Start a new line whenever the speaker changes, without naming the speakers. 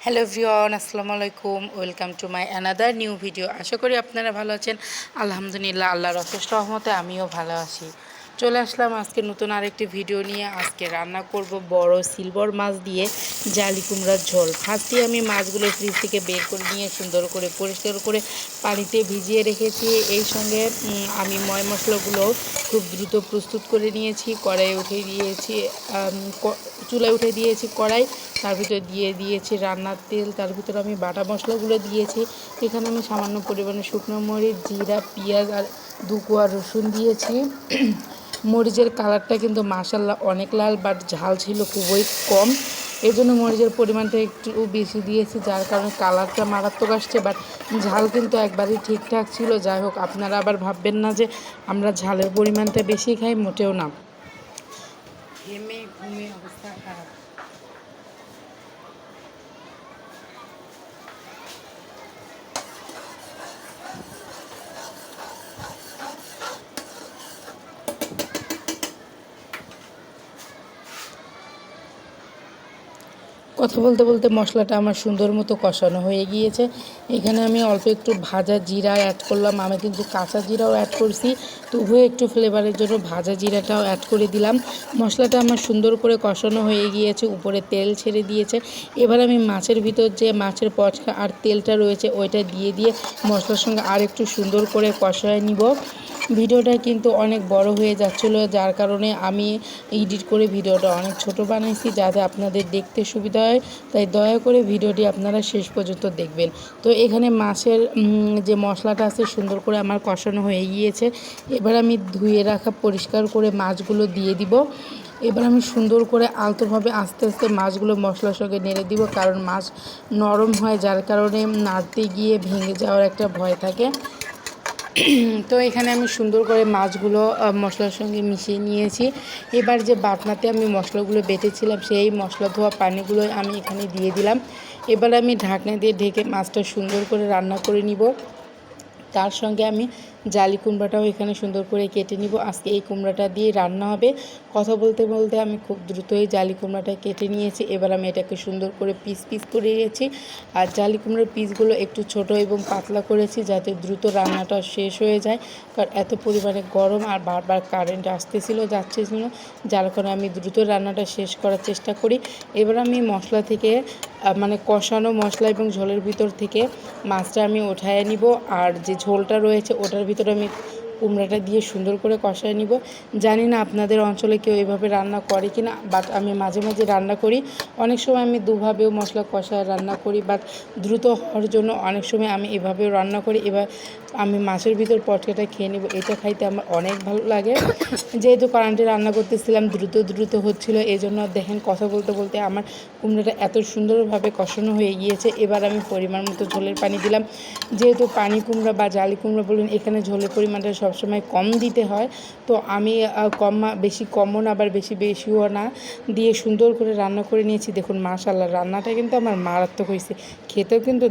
Hello everyone, আসসালামু আলাইকুম। Welcome to my another new video. আশা করি আপনারা ভালো আছেন। আলহামদুলিল্লাহ, আল্লাহর অশেষ রহমতে আমিও ভালো আছি। চলে আসলাম আজকে নতুন আরেকটি ভিডিও নিয়ে। আজকে রান্না করব বড় সিলভার মাছ দিয়ে জালি কুমড়ার ঝোল। ফার্স্টে আমি মাছগুলো ফ্রিজ থেকে বের করে নিয়ে সুন্দর করে পরিষ্কার করে পানিতে ভিজিয়ে রেখেছি। এই সঙ্গে আমি ময় মশলাগুলো খুব দ্রুত প্রস্তুত করে নিয়েছি। চুলায় উঠে দিয়েছি কড়াই, তার ভিতরে দিয়ে দিয়েছি রান্নার তেল, তার ভিতরে আমি বাটা মশলাগুলো দিয়েছি। এখানে আমি সামান্য পরিমাণে শুকনো মরিচ, জিরা, পেঁয়াজ আর 2 কোয়া রসুন দিয়েছি। মরিচের কালারটা কিন্তু মাশাআল্লাহ অনেক লাল, বাট ঝাল ছিল খুবই কম। এর জন্য মরিচের পরিমাণটা একটু বেশি দিয়েছি, যার কারণে কালারটা মারাত্মক আসছে, বাট ঝাল কিন্তু একবারই ঠিকঠাক ছিল। যাই হোক, আপনারা আবার ভাববেন না যে আমরা ঝালের পরিমাণটা বেশি খাই, মোটেও না। ঘেমে ঘুমে অবস্থা খারাপ। কথা বলতে বলতে মশলাটা আমার সুন্দর মতো কষানো হয়ে গিয়েছে। এখানে আমি অল্প একটু ভাজা জিরা অ্যাড করলাম। আমি কিন্তু কাঁচা জিরাও অ্যাড করছি, তবুও একটু ফ্লেভারের জন্য ভাজা জিরাটাও অ্যাড করে দিলাম। মশলাটা আমার সুন্দর করে কষানো হয়ে গিয়েছে, উপরে তেল ছেড়ে দিয়েছে। এবার আমি মাছের ভিতর যে মাছের পচকা আর তেলটা রয়েছে ওইটা দিয়ে মশলার সঙ্গে আর একটু সুন্দর করে কষায় নিব। ভিডিওটা কিন্তু অনেক বড় হয়ে যাচ্ছিলো, যার কারণে আমি এডিট করে ভিডিওটা অনেক ছোট বানাইছি যাতে আপনাদের দেখতে সুবিধা হয়। তাই দয়া করে ভিডিওটি আপনারা শেষ পর্যন্ত দেখবেন। তো এখানে মাছের যে মশলাটা আছে সুন্দর করে আমার কষানো হয়ে গিয়েছে। এবার আমি ধুয়ে রাখা পরিষ্কার করে মাছগুলো দিয়ে দিব। এবার আমি সুন্দর করে আলতোভাবে আস্তে আস্তে মাছগুলো মশলার সঙ্গে নেড়ে দিব, কারণ মাছ নরম হয়, যার কারণে নাড়তে গিয়ে ভেঙে যাওয়ার একটা ভয় থাকে। তো এখানে আমি সুন্দর করে মাছগুলো মশলার সঙ্গে মিশিয়ে নিয়েছি। এবার যে বাটনাতে আমি মশলাগুলো বেটেছিলাম সেই মশলা ধোয়া পানিগুলো আমি এখানে দিয়ে দিলাম। এবার আমি ঢাকনা দিয়ে ঢেকে মাছটা সুন্দর করে রান্না করে নিব। তার সঙ্গে আমি জালি কুমড়াটাও এখানে সুন্দর করে কেটে নিব। আজকে এই কুমড়াটা দিয়ে রান্না হবে। কথা বলতে বলতে আমি খুব দ্রুতই জালি কুমড়াটা কেটে নিয়েছি। এবার আমি এটাকে সুন্দর করে পিস পিস করে নিয়েছি। আর জালি কুমড়ার পিসগুলো একটু ছোট এবং পাতলা করেছি যাতে দ্রুত রান্নাটা শেষ হয়ে যায়, কারণ এত পরিমাণে গরম আর বারবার কারেন্ট আসতেছিল যাচ্ছিল, যার কারণে আমি দ্রুত রান্নাটা শেষ করার চেষ্টা করি। এবার আমি মশলা থেকে মানে কষানো মশলা এবং ঝোলের ভিতর থেকে মাছটা আমি উঠায় নিব, আর যে ঝোলটা রয়েছে ওটার ভিতরে আমি কুমড়াটা দিয়ে সুন্দর করে কষায় নিব। জানি না আপনাদের অঞ্চলে কেউ এভাবে রান্না করে কি না, বাট আমি মাঝে মাঝে রান্না করি। অনেক সময় আমি দুভাবেও মশলা কষায় রান্না করি, বাট দ্রুত হওয়ার জন্য অনেক সময় আমি এভাবেও রান্না করি। এবার আমি মাছের ভিতর পটকাটা খেয়ে নেব, এটা খাইতে আমার অনেক ভালো লাগে। যেহেতু কারেন্টে রান্না করতেছিলাম, দ্রুত দ্রুত হচ্ছিলো, এই জন্য দেখেন কথা বলতে বলতে আমার কুমড়োটা এত সুন্দরভাবে কষানো হয়ে গিয়েছে। এবার আমি পরিমাণ মতো ঝোলের পানি দিলাম। যেহেতু পানি কুমড়া বা জালি কুমড়া বলুন, এখানে ঝোলের পরিমাণটা সবসময় কম দিতে হয়, তো আমি বেশি কমও না আবার বেশিও না দিয়ে সুন্দর করে রান্না করে নিয়েছি। দেখুন মাশাআল্লাহ, রান্নাটা কিন্তু আমার মারাত্মক হয়েছে, খেতেও কিন্তু